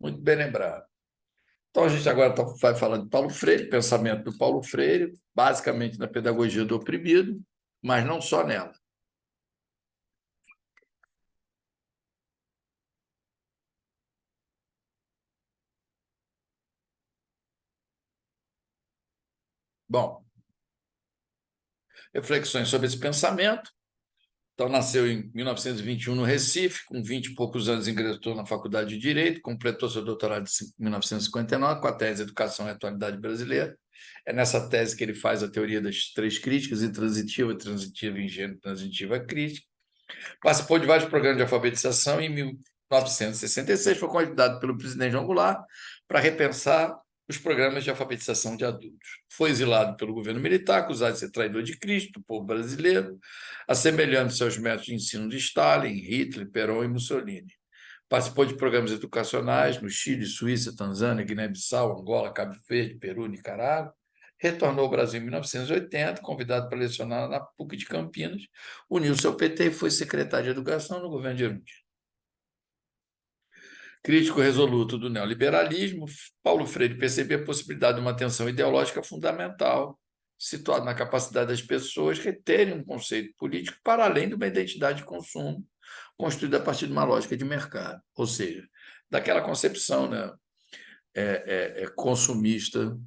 Muito bem lembrado. Então, a gente agora vai falar de Paulo Freire, pensamento do Paulo Freire, basicamente na pedagogia do oprimido, mas não só nela. Bom, reflexões sobre esse pensamento. Então, nasceu em 1921 no Recife, com 20 e poucos anos ingressou na Faculdade de Direito, completou seu doutorado em 1959 com a tese Educação e Atualidade Brasileira. É nessa tese que ele faz a teoria das três críticas, intransitiva, transitiva, ingênua, transitiva, crítica. Participou de vários programas de alfabetização e em 1966 foi convidado pelo presidente João Goulart para repensar os programas de alfabetização de adultos. Foi exilado pelo governo militar, acusado de ser traidor de Cristo, do povo brasileiro, assemelhando-se aos métodos de ensino de Stalin, Hitler, Perón e Mussolini. Participou de programas educacionais no Chile, Suíça, Tanzânia, Guiné-Bissau, Angola, Cabo Verde, Peru, Nicarágua. Retornou ao Brasil em 1980, convidado para lecionar na PUC de Campinas, uniu-se ao PT e foi secretário de Educação no governo de Erundina. Crítico resoluto do neoliberalismo, Paulo Freire percebeu a possibilidade de uma tensão ideológica fundamental, situada na capacidade das pessoas reterem um conceito político para além de uma identidade de consumo, construída a partir de uma lógica de mercado, ou seja, daquela concepção, né, consumista,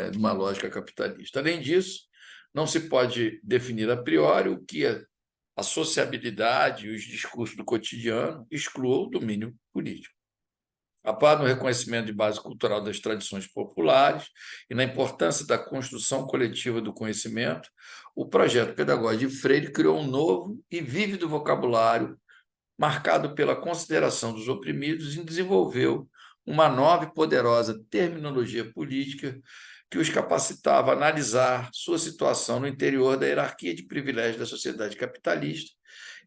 de uma lógica capitalista. Além disso, não se pode definir a priori o que a sociabilidade e os discursos do cotidiano excluam o domínio político. Após no reconhecimento de base cultural das tradições populares e na importância da construção coletiva do conhecimento, o projeto pedagógico de Freire criou um novo e vívido vocabulário marcado pela consideração dos oprimidos e desenvolveu uma nova e poderosa terminologia política que os capacitava a analisar sua situação no interior da hierarquia de privilégios da sociedade capitalista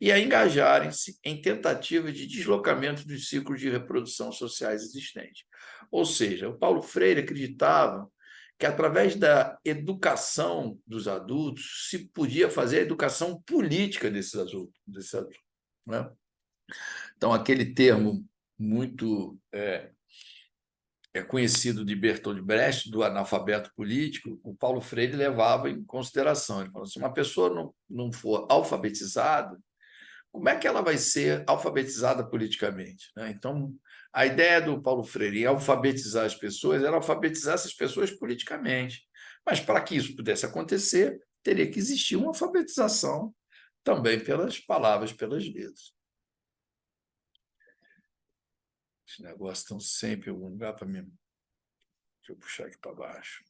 e a engajarem-se em tentativas de deslocamento dos ciclos de reprodução sociais existentes. Ou seja, o Paulo Freire acreditava que, através da educação dos adultos, se podia fazer a educação política desses adultos, né? Então, aquele termo muito conhecido de Bertolt Brecht, do analfabeto político, o Paulo Freire levava em consideração. Ele falou: se uma pessoa não for alfabetizada, como é que ela vai ser alfabetizada politicamente, né? Então, a ideia do Paulo Freire em alfabetizar as pessoas era alfabetizar essas pessoas politicamente. Mas, para que isso pudesse acontecer, teria que existir uma alfabetização também pelas palavras, pelas letras. Esse negócio estão sempre em algum lugar para mim. Deixa eu puxar aqui para baixo.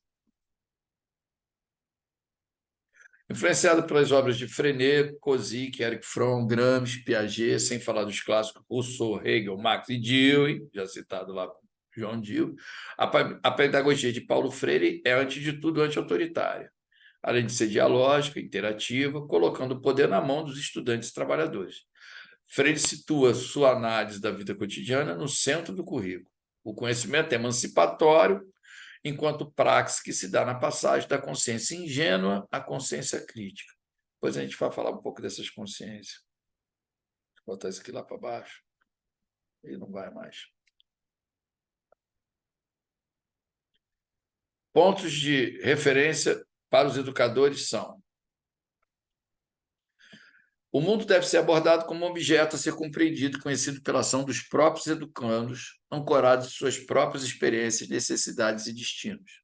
Influenciado pelas obras de Freinet, Kozik, Erich Fromm, Gramsci, Piaget, sem falar dos clássicos Rousseau, Hegel, Marx e Dewey, já citado lá por João Dewey, a pedagogia de Paulo Freire é, antes de tudo, anti-autoritária, além de ser dialógica, interativa, colocando o poder na mão dos estudantes e trabalhadores. Freire situa sua análise da vida cotidiana no centro do currículo. O conhecimento é emancipatório, enquanto praxe que se dá na passagem da consciência ingênua à consciência crítica. Depois a gente vai falar um pouco dessas consciências. Vou botar isso aqui lá para baixo. E não vai mais. Pontos de referência para os educadores são: o mundo deve ser abordado como um objeto a ser compreendido e conhecido pela ação dos próprios educandos, ancorados em suas próprias experiências, necessidades e destinos.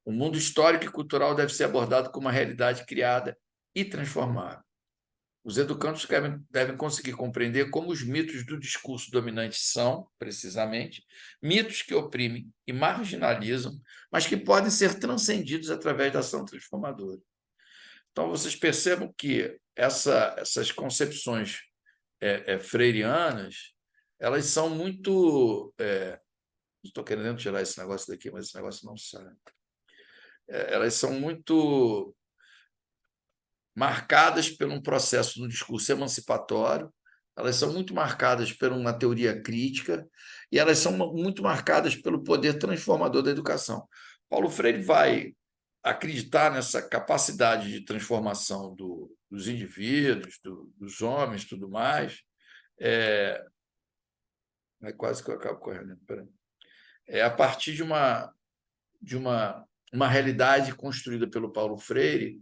O mundo histórico e cultural deve ser abordado como uma realidade criada e transformável. Os educandos devem conseguir compreender como os mitos do discurso dominante são, precisamente, mitos que oprimem e marginalizam, mas que podem ser transcendidos através da ação transformadora. Então, vocês percebam que essas concepções freirianas, elas são muito... estou querendo tirar esse negócio daqui, mas esse negócio não sai. Elas são muito marcadas por um processo no discurso emancipatório, elas são muito marcadas por uma teoria crítica e elas são muito marcadas pelo poder transformador da educação. Paulo Freire vai acreditar nessa capacidade de transformação dos indivíduos, dos homens, tudo mais, É quase que eu acabo correndo. Peraí. É a partir de uma realidade construída pelo Paulo Freire,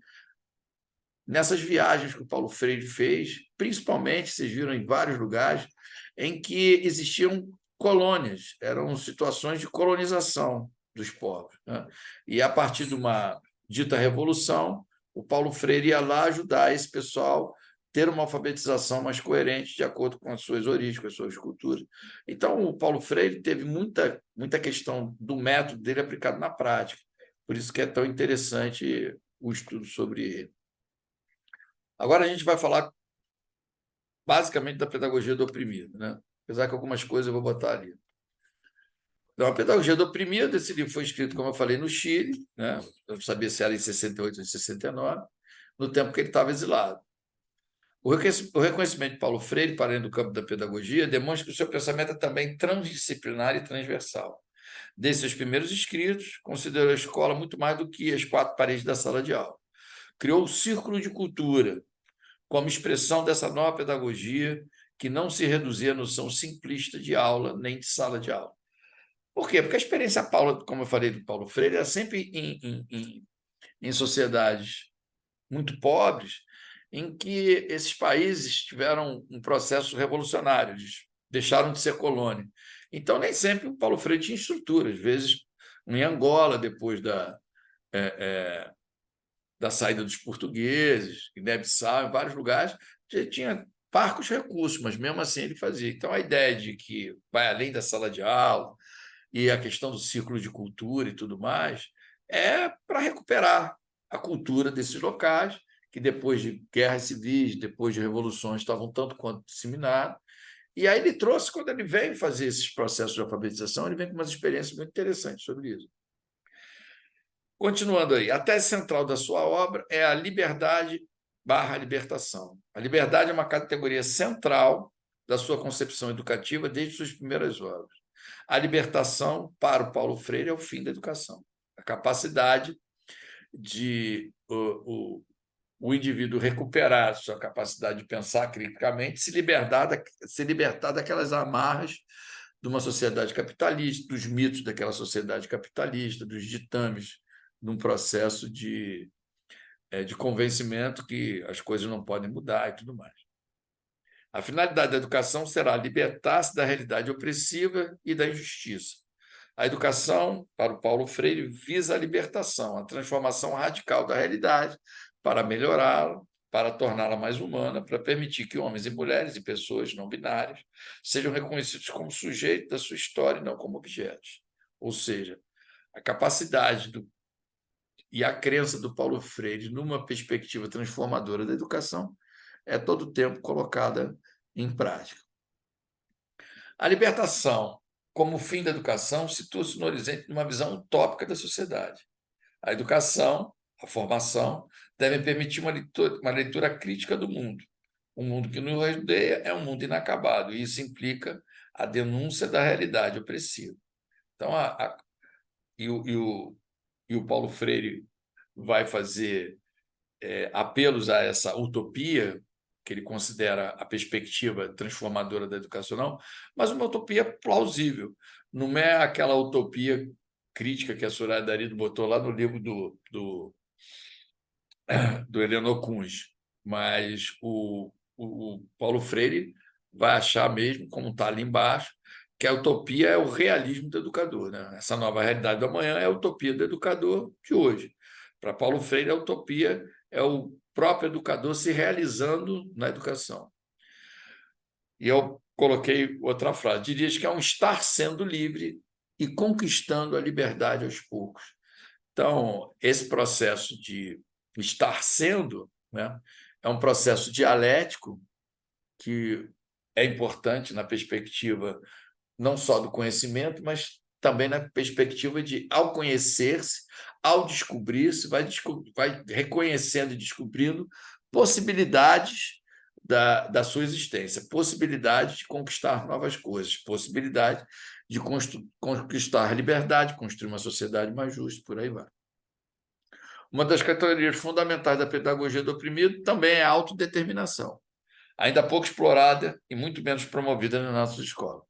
nessas viagens que o Paulo Freire fez, principalmente, vocês viram em vários lugares, em que existiam colônias, eram situações de colonização dos povos, né? E a partir de uma dita revolução, o Paulo Freire ia lá ajudar esse pessoal a ter uma alfabetização mais coerente de acordo com as suas origens, com as suas culturas. Então, o Paulo Freire teve muita questão do método dele aplicado na prática. Por isso que é tão interessante o estudo sobre ele. Agora a gente vai falar basicamente da pedagogia do oprimido, né? Apesar que algumas coisas eu vou botar ali. Então, a pedagogia do oprimido, esse livro foi escrito, como eu falei, no Chile, né? Eu não sabia se era em 68 ou em 69, no tempo que ele estava exilado. O reconhecimento de Paulo Freire, para além do campo da pedagogia, demonstra que o seu pensamento é também transdisciplinar e transversal. Desde seus primeiros escritos, considerou a escola muito mais do que as quatro paredes da sala de aula. Criou o círculo de cultura, como expressão dessa nova pedagogia que não se reduzia à noção simplista de aula nem de sala de aula. Por quê? Porque a experiência, como eu falei do Paulo Freire, era sempre em sociedades muito pobres, em que esses países tiveram um processo revolucionário, eles deixaram de ser colônia. Então, nem sempre o Paulo Freire tinha estrutura. Às vezes, em Angola, depois da saída dos portugueses, em Guiné-Bissau, em vários lugares, já tinha parcos recursos, mas mesmo assim ele fazia. Então, a ideia de que vai além da sala de aula e a questão do círculo de cultura e tudo mais é para recuperar a cultura desses locais, que depois de guerras civis, depois de revoluções, estavam tanto quanto disseminados. E aí ele trouxe, quando ele veio fazer esses processos de alfabetização, ele vem com umas experiências muito interessantes sobre isso. Continuando aí, a tese central da sua obra é a liberdade/libertação. A liberdade é uma categoria central da sua concepção educativa desde suas primeiras obras. A libertação, para o Paulo Freire, é o fim da educação. A capacidade de o indivíduo recuperar sua capacidade de pensar criticamente, se libertar daquelas amarras de uma sociedade capitalista, dos mitos daquela sociedade capitalista, dos ditames num processo de convencimento que as coisas não podem mudar e tudo mais. A finalidade da educação será libertar-se da realidade opressiva e da injustiça. A educação, para o Paulo Freire, visa a libertação, a transformação radical da realidade para melhorá-la, para torná-la mais humana, para permitir que homens e mulheres e pessoas não binárias sejam reconhecidos como sujeitos da sua história e não como objetos. Ou seja, a capacidade e a crença do Paulo Freire numa perspectiva transformadora da educação é todo o tempo colocada em prática. A libertação, como fim da educação, situa-se no horizonte de uma visão utópica da sociedade. A educação, a formação, devem permitir uma leitura crítica do mundo. O mundo que nos rodeia é um mundo inacabado, e isso implica a denúncia da realidade opressiva. Então, o Paulo Freire vai fazer apelos a essa utopia, que ele considera a perspectiva transformadora da educacional, mas uma utopia plausível. Não é aquela utopia crítica que a Soraya Darido botou lá no livro do Eleanor Kunz, mas o Paulo Freire vai achar mesmo, como está ali embaixo, que a utopia é o realismo do educador, né? Essa nova realidade do amanhã é a utopia do educador de hoje. Para Paulo Freire, a utopia é o próprio educador se realizando na educação. E eu coloquei outra frase: dirias que é um estar sendo livre e conquistando a liberdade aos poucos. Então, esse processo de estar sendo, né, é um processo dialético que é importante na perspectiva não só do conhecimento, mas também na perspectiva de, ao conhecer-se, ao descobrir-se, vai reconhecendo e descobrindo possibilidades da sua existência, possibilidade de conquistar novas coisas, possibilidade de conquistar liberdade, construir uma sociedade mais justa, por aí vai. Uma das categorias fundamentais da pedagogia do oprimido também é a autodeterminação, ainda pouco explorada e muito menos promovida nas nossas escolas.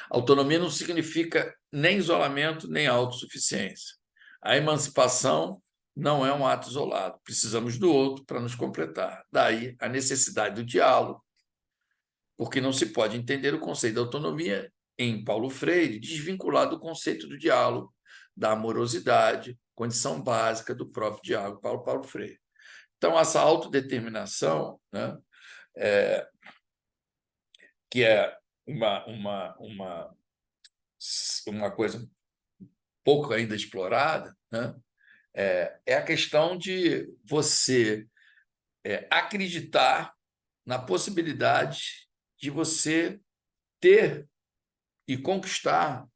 Autonomia não significa nem isolamento, nem autossuficiência. A emancipação não é um ato isolado. Precisamos do outro para nos completar. Daí a necessidade do diálogo, porque não se pode entender o conceito da autonomia em Paulo Freire desvinculado do conceito do diálogo, da amorosidade, condição básica do próprio diálogo para o Paulo Freire. Então, essa autodeterminação, né, que é uma coisa pouco ainda explorada, né, é a questão de você acreditar na possibilidade de você ter e conquistar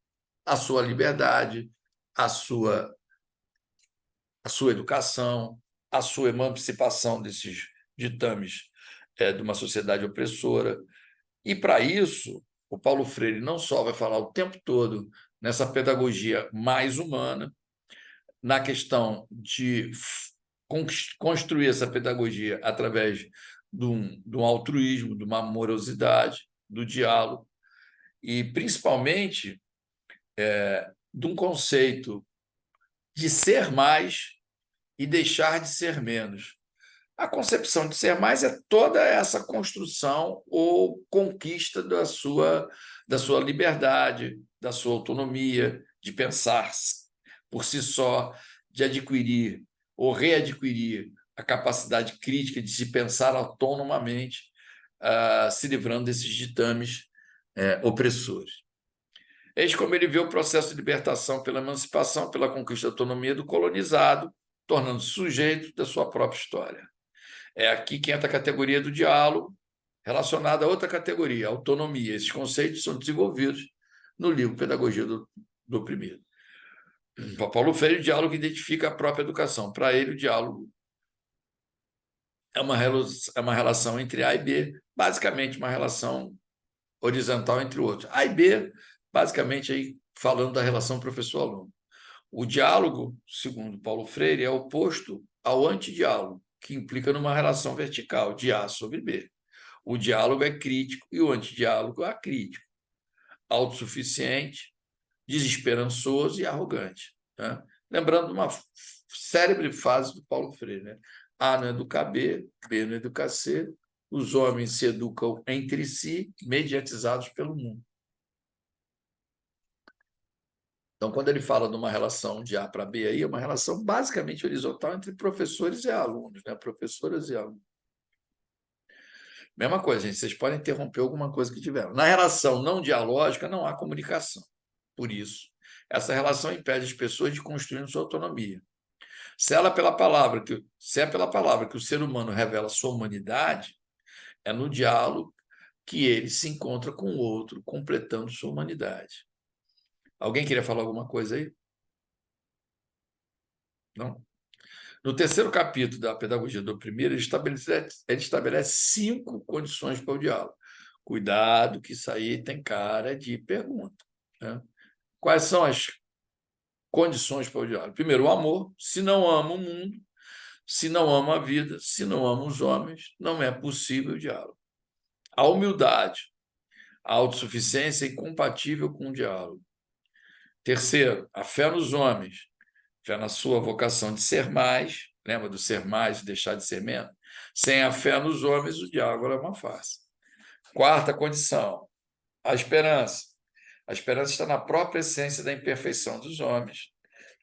a sua liberdade, a sua educação, a sua emancipação desses ditames de uma sociedade opressora. E, para isso, o Paulo Freire não só vai falar o tempo todo nessa pedagogia mais humana, na questão de construir essa pedagogia através de um altruísmo, de uma amorosidade, do diálogo, e, principalmente, de um conceito de ser mais e deixar de ser menos. A concepção de ser mais é toda essa construção ou conquista da sua liberdade, da sua autonomia, de pensar por si só, de adquirir ou readquirir a capacidade crítica de se pensar autonomamente, se livrando desses ditames opressores. Eis como ele vê o processo de libertação pela emancipação, pela conquista da autonomia do colonizado, tornando-se sujeito da sua própria história. É aqui que entra a categoria do diálogo, relacionada a outra categoria, a autonomia. Esses conceitos são desenvolvidos no livro Pedagogia do Oprimido. Para Paulo Freire, o diálogo identifica a própria educação. Para ele, o diálogo é uma relação entre A e B, basicamente uma relação horizontal entre outros. A e B, basicamente, aí, falando da relação professor-aluno. O diálogo, segundo Paulo Freire, é oposto ao antidiálogo, que implica numa relação vertical, de A sobre B. O diálogo é crítico e o antidiálogo é acrítico, autossuficiente, desesperançoso e arrogante. Né? Lembrando uma célebre frase do Paulo Freire, né? A não educa B, B não educa C, os homens se educam entre si, mediatizados pelo mundo. Então, quando ele fala de uma relação de A para B, aí é uma relação basicamente horizontal entre professores e alunos, né? Professoras e alunos. Mesma coisa, gente, vocês podem interromper alguma coisa que tiveram. Na relação não dialógica, não há comunicação. Por isso, essa relação impede as pessoas de construir sua autonomia. Se é pela palavra que o ser humano revela sua humanidade, é no diálogo que ele se encontra com o outro, completando sua humanidade. Alguém queria falar alguma coisa aí? Não? No terceiro capítulo da Pedagogia do Oprimido, ele estabelece 5 condições para o diálogo. Cuidado, que isso aí tem cara de pergunta. Né? Quais são as condições para o diálogo? Primeiro, o amor. Se não ama o mundo, se não ama a vida, se não ama os homens, não é possível o diálogo. A humildade. A autossuficiência é incompatível com o diálogo. Terceiro, a fé nos homens. Fé na sua vocação de ser mais, lembra do ser mais e deixar de ser menos? Sem a fé nos homens, o diálogo é uma farsa. Quarta condição, a esperança. A esperança está na própria essência da imperfeição dos homens,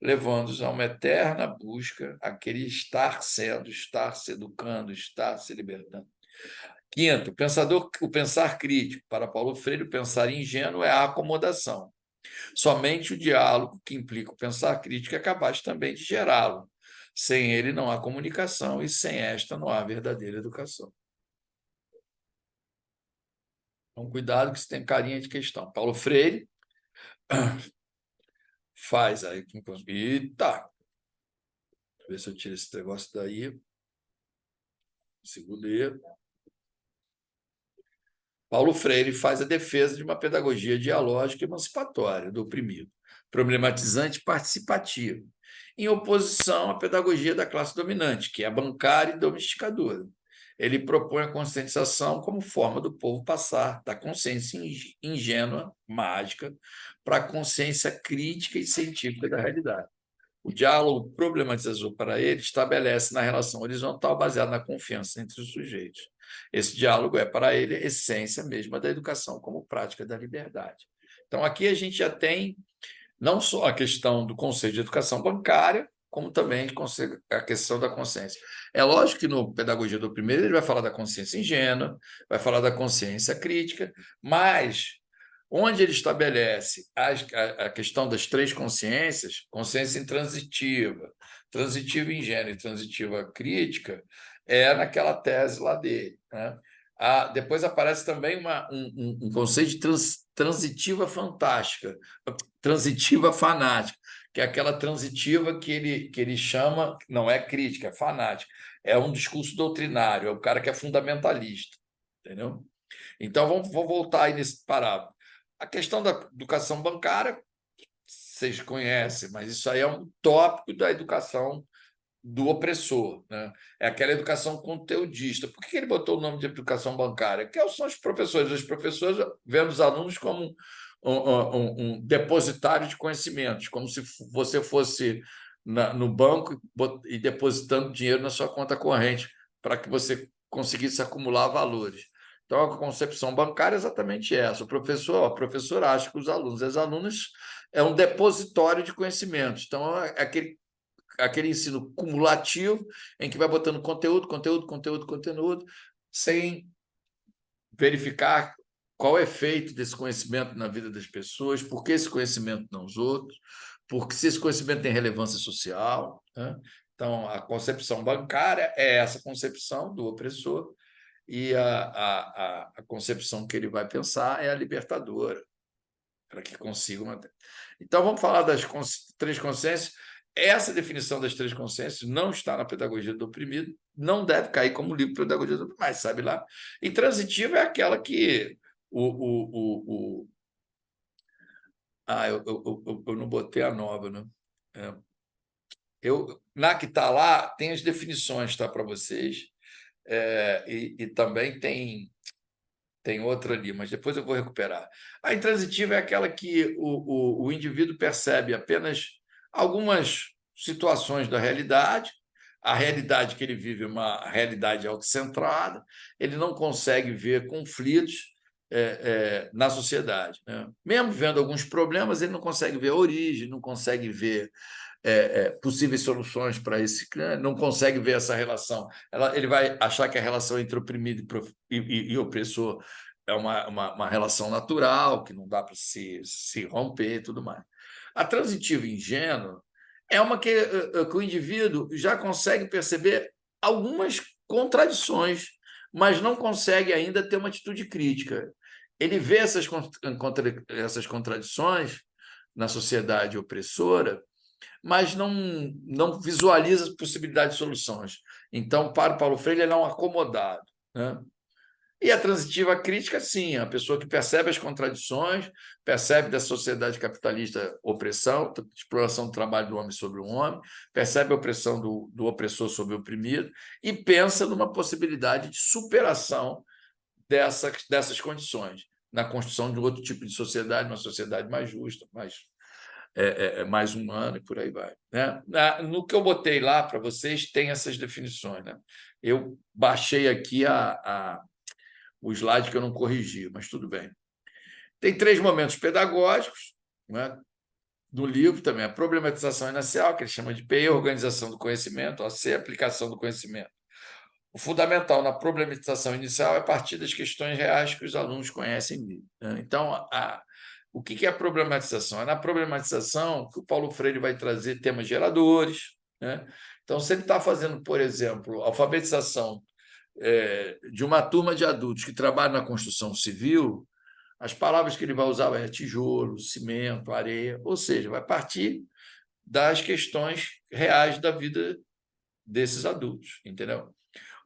levando-os a uma eterna busca, aquele estar sendo, estar se educando, estar se libertando. Quinto, o pensar crítico. Para Paulo Freire, o pensar ingênuo é a acomodação. Somente o diálogo, que implica o pensar crítico, é capaz também de gerá-lo. Sem ele não há comunicação e sem esta não há verdadeira educação. Então, cuidado que você tem carinha de questão. Paulo Freire faz aí. Eita! Deixa eu ver se eu tiro esse negócio daí. Segurei. Paulo Freire faz a defesa de uma pedagogia dialógica e emancipatória do oprimido, problematizante e participativa, em oposição à pedagogia da classe dominante, que é bancária e domesticadora. ele propõe a conscientização como forma do povo passar da consciência ingênua, mágica, para a consciência crítica e científica da realidade. O diálogo problematizador para ele estabelece na relação horizontal baseada na confiança entre os sujeitos. Esse diálogo é, para ele, a essência mesma da educação como prática da liberdade. Então, aqui a gente já tem não só a questão do conceito de educação bancária, como também a questão da consciência. É lógico que no Pedagogia do Oprimido ele vai falar da consciência ingênua, vai falar da consciência crítica, mas onde ele estabelece a questão das três consciências, consciência intransitiva, transitiva ingênua e transitiva crítica, é naquela tese lá dele, né? Depois aparece também um conceito de transitiva fantástica, transitiva fanática, que é aquela transitiva que ele chama, não é crítica, é fanática, é um discurso doutrinário, é o cara que é fundamentalista, entendeu? Então, vamos voltar aí nesse parágrafo. A questão da educação bancária, vocês conhecem, mas isso aí é um tópico da educação do opressor, né? É aquela educação conteudista. Por que ele botou o nome de educação bancária? Porque são os professores vendo os alunos como um depositário de conhecimentos, como se você fosse no banco e depositando dinheiro na sua conta corrente para que você conseguisse acumular valores. Então, a concepção bancária é exatamente essa. O professor acha que os alunos e as alunas é um depositório de conhecimentos. Então, é aquele ensino cumulativo em que vai botando conteúdo, sem verificar qual é o efeito desse conhecimento na vida das pessoas, por que esse conhecimento não os outros, porque se esse conhecimento tem relevância social, né? Então, a concepção bancária é essa concepção do opressor e a concepção que ele vai pensar é a libertadora, para que consiga manter. Então, vamos falar das três consciências. Essa definição das três consciências não está na Pedagogia do Oprimido, não deve cair como livro Pedagogia do Oprimido, mas sabe lá. E transitiva é aquela que eu não botei a nova, né? Na que está lá, tem as definições, tá, para vocês, e também tem outra ali, mas depois eu vou recuperar. A intransitiva é aquela que o indivíduo percebe apenas algumas situações da realidade, a realidade que ele vive é uma realidade autocentrada, ele não consegue ver conflitos na sociedade, né? Mesmo vendo alguns problemas, ele não consegue ver a origem, não consegue ver possíveis soluções para esse, não consegue ver essa relação. Ele vai achar que a relação entre oprimido e opressor é uma relação natural, que não dá para se romper e tudo mais. A transitiva ingênua é uma que o indivíduo já consegue perceber algumas contradições, mas não consegue ainda ter uma atitude crítica. Ele vê essas contradições na sociedade opressora, mas não visualiza as possibilidades de soluções. Então, para o Paulo Freire, ele é um acomodado, né? E a transitiva crítica, sim, a pessoa que percebe as contradições, percebe da sociedade capitalista opressão, exploração do trabalho do homem sobre o homem, percebe a opressão do opressor sobre o oprimido e pensa numa possibilidade de superação dessas condições, na construção de outro tipo de sociedade, uma sociedade mais justa, mais humano e por aí vai, né? No que eu botei lá para vocês, tem essas definições, né? Eu baixei aqui o slide que eu não corrigi, mas tudo bem. Tem 3 momentos pedagógicos, né? No livro também, a problematização inicial, que ele chama de P, organização do conhecimento, a C, aplicação do conhecimento. O fundamental na problematização inicial é partir das questões reais que os alunos conhecem. Né? Então, o que é a problematização? É na problematização que o Paulo Freire vai trazer temas geradores. Né? Então, se ele está fazendo, por exemplo, alfabetização de uma turma de adultos que trabalham na construção civil, as palavras que ele vai usar é tijolo, cimento, areia, ou seja, vai partir das questões reais da vida desses adultos, entendeu?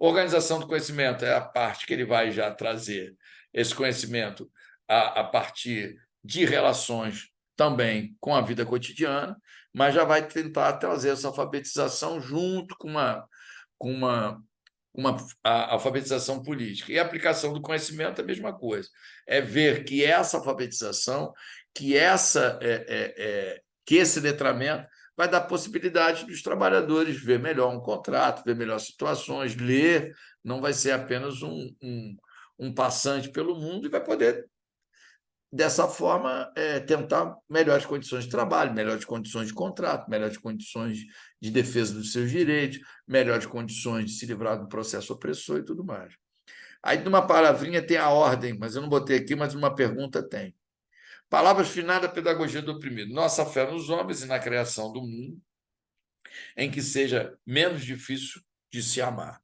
Organização do conhecimento é a parte que ele vai já trazer esse conhecimento a partir de relações também com a vida cotidiana, mas já vai tentar trazer essa alfabetização junto com uma a alfabetização política. E a aplicação do conhecimento é a mesma coisa. É ver que essa alfabetização, que esse letramento vai dar possibilidade dos trabalhadores ver melhor um contrato, ver melhor situações, ler, não vai ser apenas um passante pelo mundo e vai poder, dessa forma, tentar melhores condições de trabalho, melhores condições de contrato, melhores condições de defesa dos seus direitos, melhores condições de se livrar do processo opressor e tudo mais. Aí, numa palavrinha, tem a ordem, mas eu não botei aqui, mas uma pergunta tem. Palavras finais da pedagogia do oprimido. Nossa fé nos homens e na criação do mundo, em que seja menos difícil de se amar.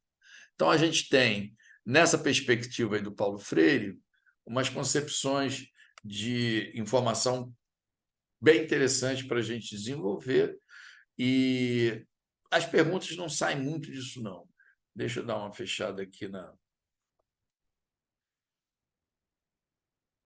Então, a gente tem, nessa perspectiva aí do Paulo Freire, umas concepções de informação bem interessantes para a gente desenvolver, e as perguntas não saem muito disso, não. Deixa eu dar uma fechada aqui na